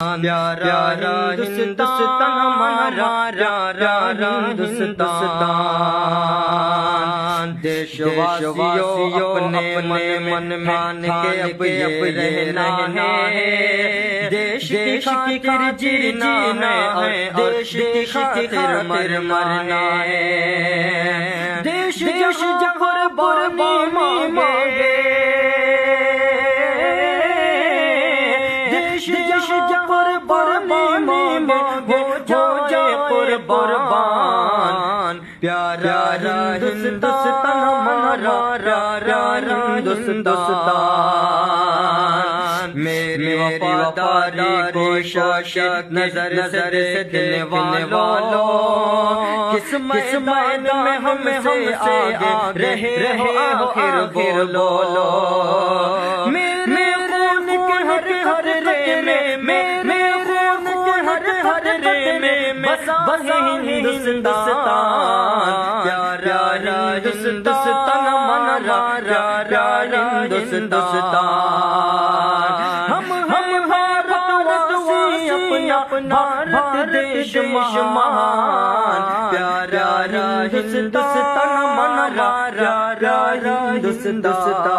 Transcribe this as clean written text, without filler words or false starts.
پیارا ہندوستان ہمارا پیارا ہندوستان، دیش واسیوں اپنے من مان کے اب یہ رہنا ہے، دیش کی خاطر جینا ہے، دیش کی خاطر مرنا ہے، دیش جہاں قربانی مانگے، دیش جہاں قربانی مانگے ہو جائے قربان، پیارا ہندوستان ہمارا پیارا ہندوستان، میری وفاداری کو شاشت نظر سے دیکھنے والوں، قسمت میں ہم سے آگے رہے ہو آخر بولو، میرے خون کے ہر قطرے میں، میرے خون کے ہر قطرے میں بسا ہندوستان، پیارا ہندوستان ہمارا پیارا ہندوستان، ہم بھارت واسی اپنا بھارت دیش مہان، پیارا ہندوستان ہمارا پیارا ہندوستان۔